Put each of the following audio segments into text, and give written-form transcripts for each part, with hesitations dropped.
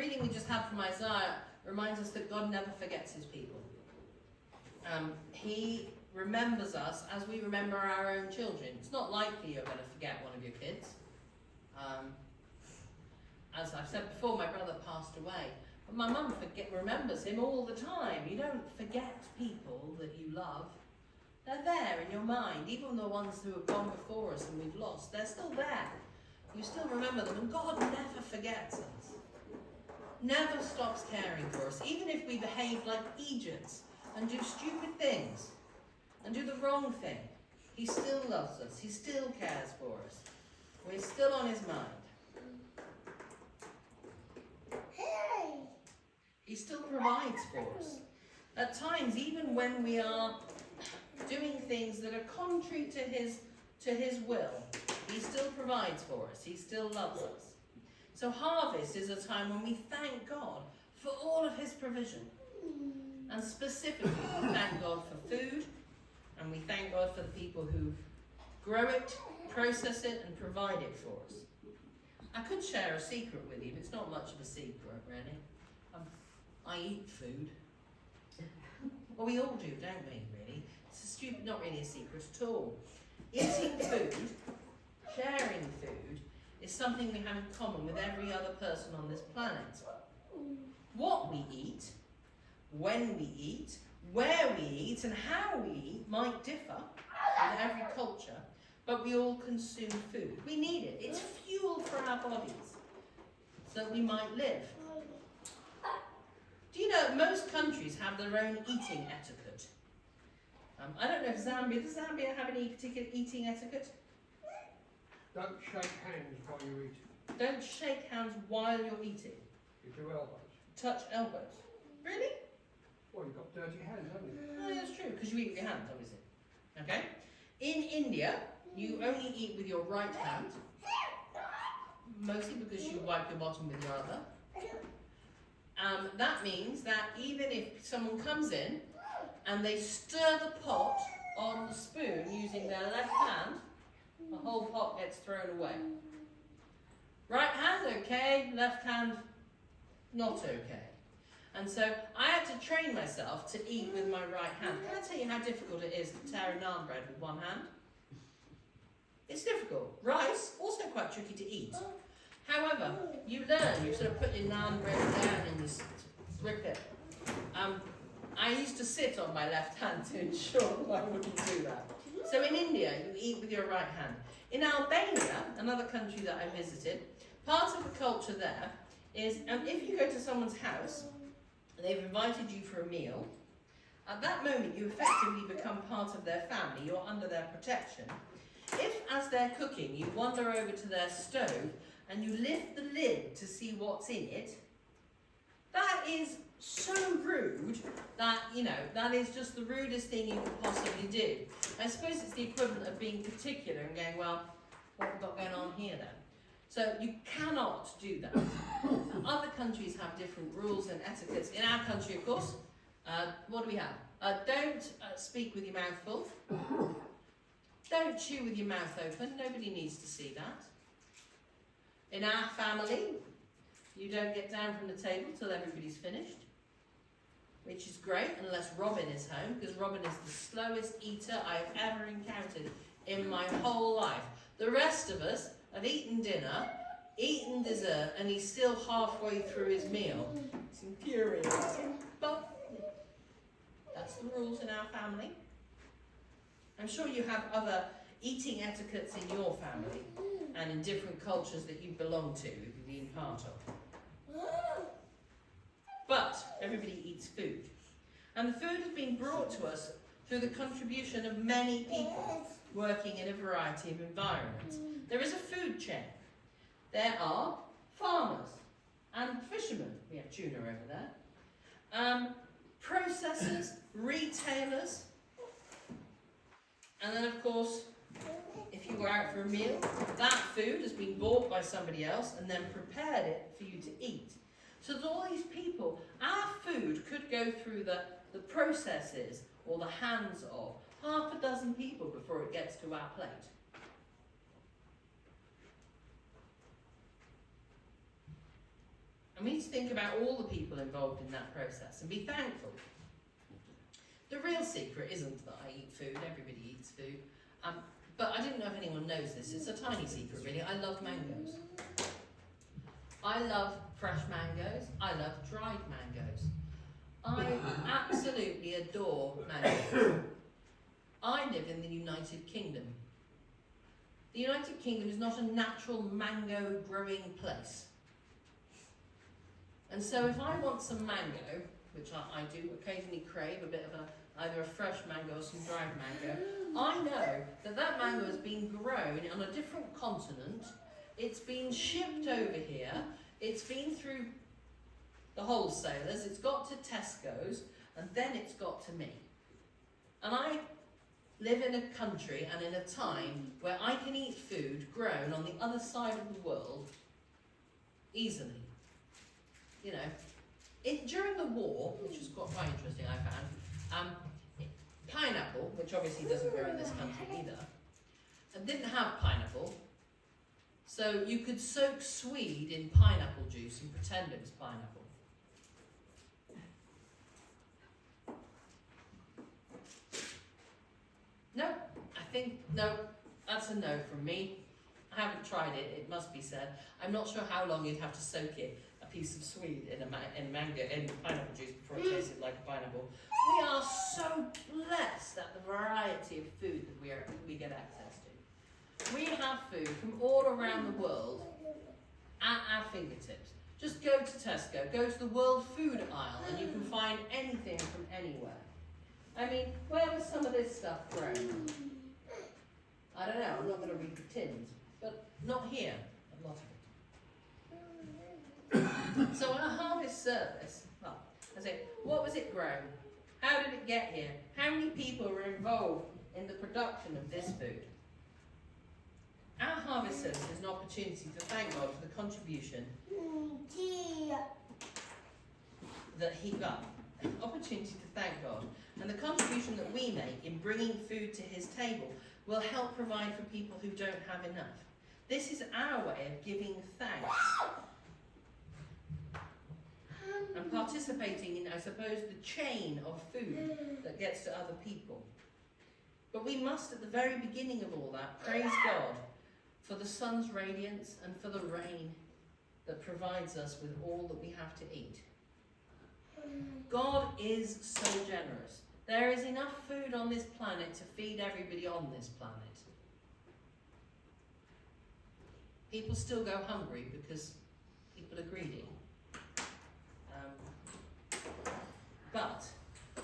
reading we just had from Isaiah reminds us that God never forgets his people. He remembers us as we remember our own children. It's not likely you're going to forget one of your kids. As I've said before, my brother passed away. But my mum remembers him all the time. You don't forget people that you love. They're there in your mind. Even the ones who have gone before us and we've lost, they're still there. You still remember them. And God never forgets us. Never stops caring for us. Even if we behave like Egypts and do stupid things and do the wrong thing, he still loves us. He still cares for us. We're still on his mind. He still provides for us. At times, even when we are doing things that are contrary to his will, he still provides for us. He still loves us. So harvest is a time when we thank God for all of his provision. And specifically, we thank God for food, and we thank God for the people who grow it, process it, and provide it for us. I could share a secret with you, but it's not much of a secret, really. I eat food. Well, we all do, don't we, really? It's not really a secret at all. Eating food, sharing food, is something we have in common with every other person on this planet. What we eat, when we eat, where we eat, and how we eat might differ in every culture, but we all consume food. We need it. It's fuel for our bodies so that we might live. Do you know that most countries have their own eating etiquette? I don't know if does Zambia have any particular eating etiquette? Don't shake hands while you eat. Don't shake hands while you're eating. You do elbows. Touch elbows. Really? Well, you've got dirty hands, haven't you? Oh, that's true, because you eat with your hands, obviously. Okay? In India, you only eat with your right hand, mostly because you wipe your bottom with your other. That means that even if someone comes in and they stir the pot on the spoon using their left hand, the whole pot gets thrown away. Right hand, okay. Left hand, not okay. And so I had to train myself to eat with my right hand. Can I tell you how difficult it is to tear a naan bread with one hand? It's difficult. Rice, also quite tricky to eat. However, you learn. You sort of put your naan bread down and you rip it. I used to sit on my left hand to ensure that I wouldn't do that. So in India, you eat with your right hand. In Albania, another country that I visited, part of the culture there is, if you go to someone's house, they've invited you for a meal, at that moment you effectively become part of their family, you're under their protection. If, as they're cooking, you wander over to their stove and you lift the lid to see what's in it, that is so rude that, that is just the rudest thing you could possibly do. I suppose it's the equivalent of being particular and going, well, what have we got going on here then? So you cannot do that. Other countries have different rules and etiquettes. In our country, of course, what do we have? Don't speak with your mouth full. Don't chew with your mouth open. Nobody needs to see that. In our family, you don't get down from the table till everybody's finished, which is great unless Robin is home, because Robin is the slowest eater I've ever encountered in my whole life. The rest of us have eaten dinner, eaten dessert, and he's still halfway through his meal. It's infuriating. But that's the rules in our family. I'm sure you have other eating etiquettes in your family and in different cultures that you belong to, that you've been part of. But everybody eats food. And the food has been brought to us through the contribution of many people working in a variety of environments. There is a food chain. There are farmers and fishermen. We have tuna over there. Processors, retailers. And then, of course, if you were out for a meal, that food has been bought by somebody else and then prepared it for you to eat. So there's all these people. Our food could go through the processes or the hands of half a dozen people before it gets to our plate. And we need to think about all the people involved in that process and be thankful. The real secret isn't that I eat food, everybody eats food. But I didn't know if anyone knows this, it's a tiny secret really. I love mangoes. I love fresh mangoes, I love dried mangoes. I absolutely adore mangoes. I live in the United Kingdom. The United Kingdom is not a natural mango growing place. And so if I want some mango, which I do occasionally crave, a bit of either a fresh mango or some dried mango, I know that that mango has been grown on a different continent, it's been shipped over here, it's been through the wholesalers, it's got to Tesco's, and then it's got to me. And I live in a country and in a time where I can eat food grown on the other side of the world easily. You know, during the war, which was quite interesting, I found, pineapple, which obviously doesn't grow in this country either, and didn't have pineapple, so you could soak swede in pineapple juice and pretend it was pineapple. No, no, that's a no from me. I haven't tried it, it must be said. I'm not sure how long you'd have to soak it, a piece of swede in pineapple juice before it tasted like a pineapple. We are so blessed at the variety of food that we get access to. We have food from all around the world at our fingertips. Just go to Tesco, go to the World Food aisle, and you can find anything from anywhere. I mean, where was some of this stuff grown? I don't know, I'm not going to read the tins, but not here, a lot of it. So our harvest service, well, I say, what was it grown? How did it get here? How many people were involved in the production of this food? Our harvest service is an opportunity to thank God for the contribution that He got. An opportunity to thank God. And the contribution that we make in bringing food to His table will help provide for people who don't have enough. This is our way of giving thanks and participating in, I suppose, the chain of food that gets to other people. But we must, at the very beginning of all that, praise God for the sun's radiance and for the rain that provides us with all that we have to eat. God is so generous. There is enough food on this planet to feed everybody on this planet. People still go hungry because people are greedy. But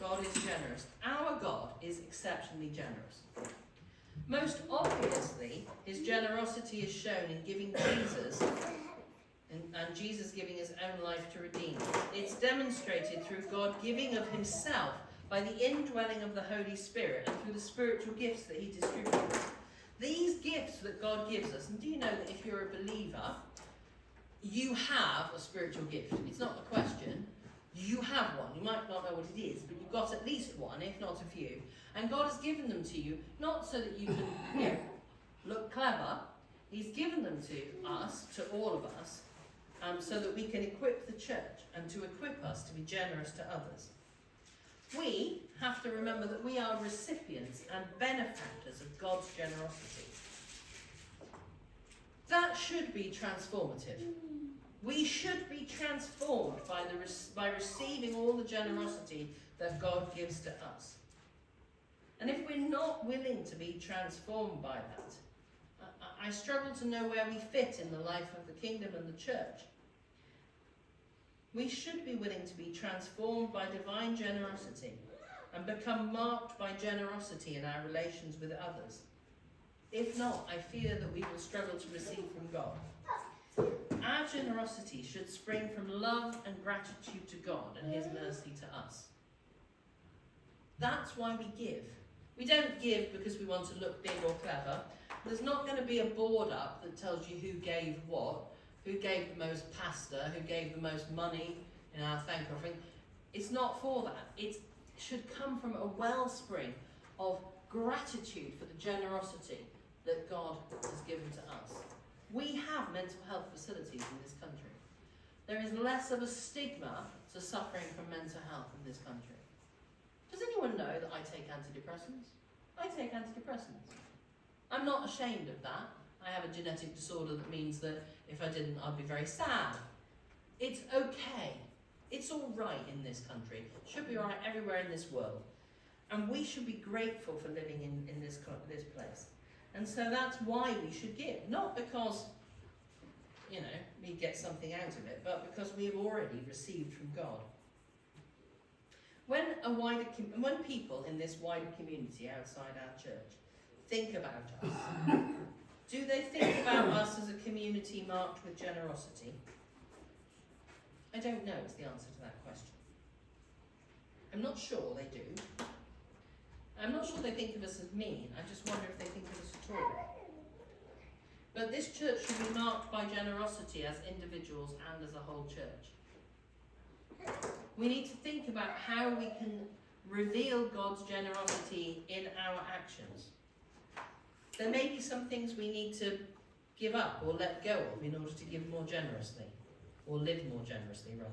God is generous. Our God is exceptionally generous. Most obviously, His generosity is shown in giving Jesus, and Jesus giving His own life to redeem us. It's demonstrated through God giving of Himself by the indwelling of the Holy Spirit and through the spiritual gifts that He distributes. These gifts that God gives us, and do you know that if you're a believer, you have a spiritual gift? It's not a question. You have one. You might not know what it is, but you've got at least one, if not a few. And God has given them to you, not so that you can look clever. He's given them to us, to all of us, so that we can equip the church and to equip us to be generous to others. We have to remember that we are recipients and benefactors of God's generosity. That should be transformative. We should be transformed by receiving all the generosity that God gives to us. And if we're not willing to be transformed by that, I struggle to know where we fit in the life of the kingdom and the church. We should be willing to be transformed by divine generosity and become marked by generosity in our relations with others. If not, I fear that we will struggle to receive from God. Our generosity should spring from love and gratitude to God and His mercy to us. That's why we give. We don't give because we want to look big or clever. There's not going to be a board up that tells you who gave what, who gave the most pasta, who gave the most money in our thank offering. It's not for that. It should come from a wellspring of gratitude for the generosity that God has given to us. We have mental health facilities in this country. there is less of a stigma to suffering from mental health in this country. Does anyone know that I take antidepressants? I take antidepressants. I'm not ashamed of that. I have a genetic disorder that means that if I didn't, I'd be very sad. It's okay. It's all right in this country. It should be all right everywhere in this world. And we should be grateful for living in this place. And so that's why we should give. Not because, you know, we get something out of it, but because we have already received from God. When people in this wider community outside our church think about us, do they think about us as a community marked with generosity? I don't know is the answer to that question. I'm not sure they do. I'm not sure they think of us as mean. I just wonder if they think of us at all. But this church should be marked by generosity as individuals and as a whole church. We need to think about how we can reveal God's generosity in our actions. There may be some things we need to give up or let go of in order to give more generously, or live more generously rather.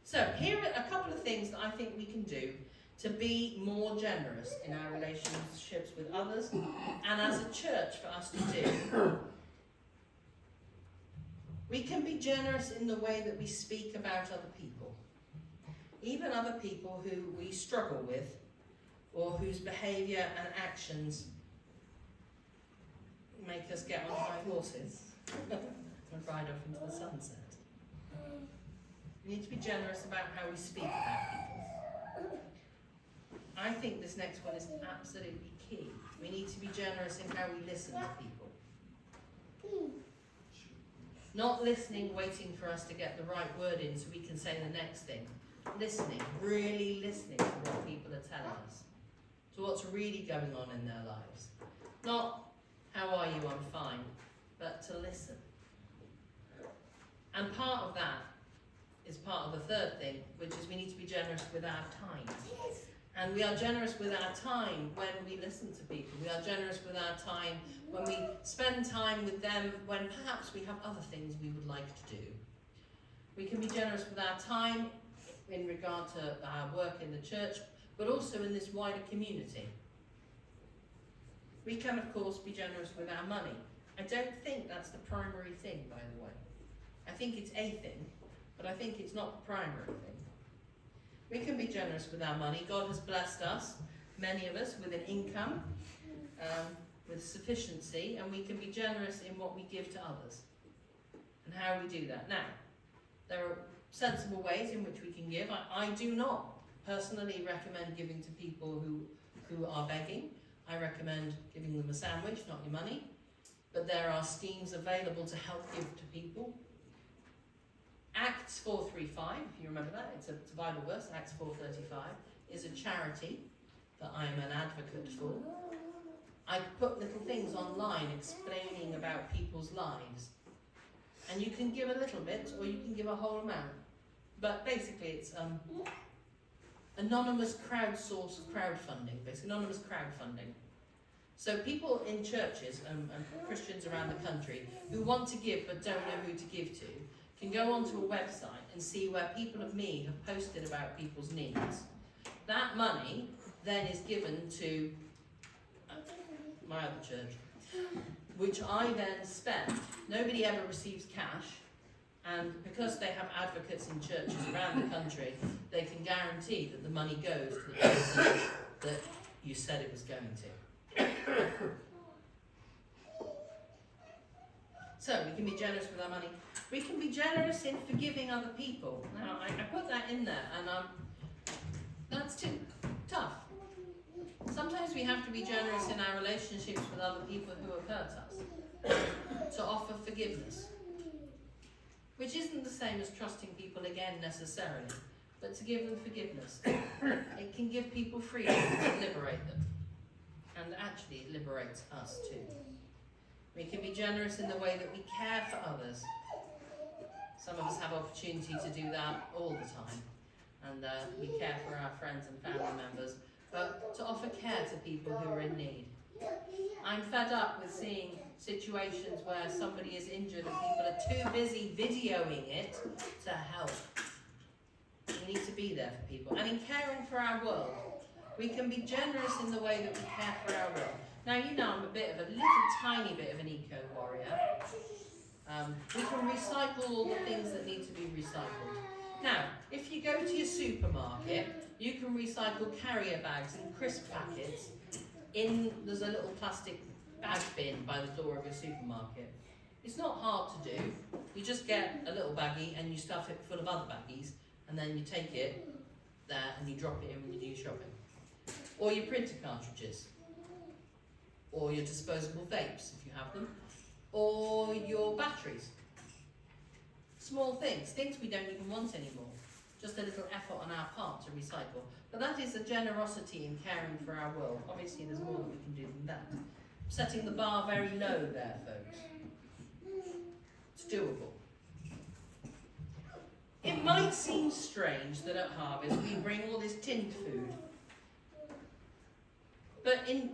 So here are a couple of things that I think we can do to be more generous in our relationships with others and as a church for us to do. We can be generous in the way that we speak about other people, even other people who we struggle with or whose behaviour and actions make us get on high horses and ride off into the sunset. We need to be generous about how we speak about people. I think this next one is absolutely key. We need to be generous in how we listen to people. Not listening, waiting for us to get the right word in so we can say the next thing. Listening, really listening to what people are telling us, to what's really going on in their lives. Not, how are you, I'm fine, but to listen. And part of that is part of the third thing, which is we need to be generous with our time. And we are generous with our time when we listen to people. We are generous with our time when we spend time with them when perhaps we have other things we would like to do. We can be generous with our time in regard to our work in the church, but also in this wider community. We can, of course, be generous with our money. I don't think that's the primary thing, by the way. I think it's a thing, but I think it's not the primary thing. We can be generous with our money. God has blessed us, many of us, with an income, with sufficiency, and we can be generous in what we give to others and how we do that. Now, there are sensible ways in which we can give. I do not personally recommend giving to people who are begging. I recommend giving them a sandwich, not your money. But there are schemes available to help give to people. Acts 4:35, if you remember that, it's a Bible verse, Acts 4:35, is a charity that I am an advocate for. I put little things online explaining about people's lives. And you can give a little bit or you can give a whole amount. But basically it's anonymous crowdfunding, basically anonymous crowdfunding. So people in churches and Christians around the country who want to give but don't know who to give to can go onto a website and see where people of me have posted about people's needs. That money then is given to my other church, which I then spend. Nobody ever receives cash, and because they have advocates in churches around the country, they can guarantee that the money goes to the person that you said it was going to. So we can be generous with our money. We can be generous in forgiving other people. Now, I put that in there, and that's too tough. Sometimes we have to be generous in our relationships with other people who have hurt us, to offer forgiveness, which isn't the same as trusting people again necessarily, but to give them forgiveness. It can give people freedom and liberate them, and actually it liberates us too. We can be generous in the way that we care for others. Some of us have opportunity to do that all the time, and we care for our friends and family members, but to offer care to people who are in need. I'm fed up with seeing situations where somebody is injured and people are too busy videoing it to help. We need to be there for people. And in caring for our world, we can be generous in the way that we care for our world. Now, you know I'm a little tiny bit of an eco-warrior. We can recycle all the things that need to be recycled. Now, if you go to your supermarket, you can recycle carrier bags and crisp packets. There's a little plastic bag bin by the door of your supermarket. It's not hard to do. You just get a little baggie and you stuff it full of other baggies, and then you take it there and you drop it in when you do your shopping. Or your printer cartridges, or your disposable vapes if you have them, or your batteries. Small things we don't even want anymore. Just a little effort on our part to recycle. But that is a generosity in caring for our world. Obviously there's more that we can do than that. Setting the bar very low there, folks. It's doable. It might seem strange that at Harvest we bring all this tinned food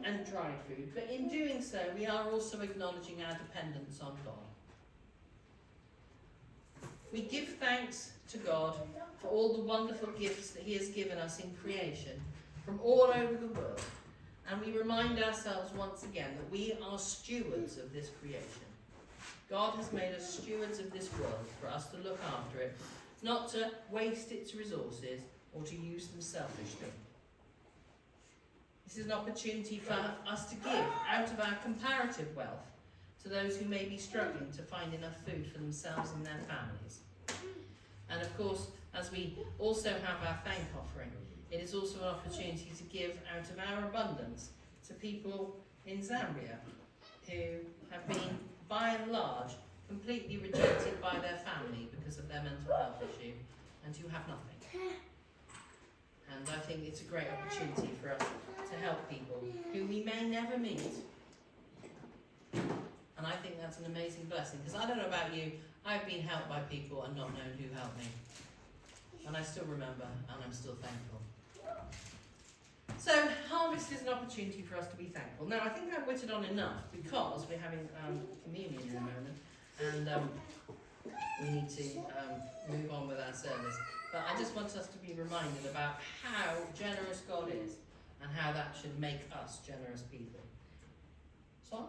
and dried food, but in doing so we are also acknowledging our dependence on God. We give thanks to God for all the wonderful gifts that He has given us in creation from all over the world, and we remind ourselves once again that we are stewards of this creation. God has made us stewards of this world for us to look after it, not to waste its resources or to use them selfishly. This is an opportunity for us to give out of our comparative wealth to those who may be struggling to find enough food for themselves and their families. And of course, as we also have our thank offering, it is also an opportunity to give out of our abundance to people in Zambia who have been, by and large, completely rejected by their family because of their mental health issue and who have nothing. And I think it's a great opportunity for us to help people who we may never meet. And I think that's an amazing blessing, because I don't know about you, I've been helped by people and not known who helped me. And I still remember, and I'm still thankful. So, Harvest is an opportunity for us to be thankful. Now, I think I've whittled on enough, because we're having communion in a moment, and we need to move on with our service. But I just want us to be reminded about how generous God is, and how that should make us generous people. So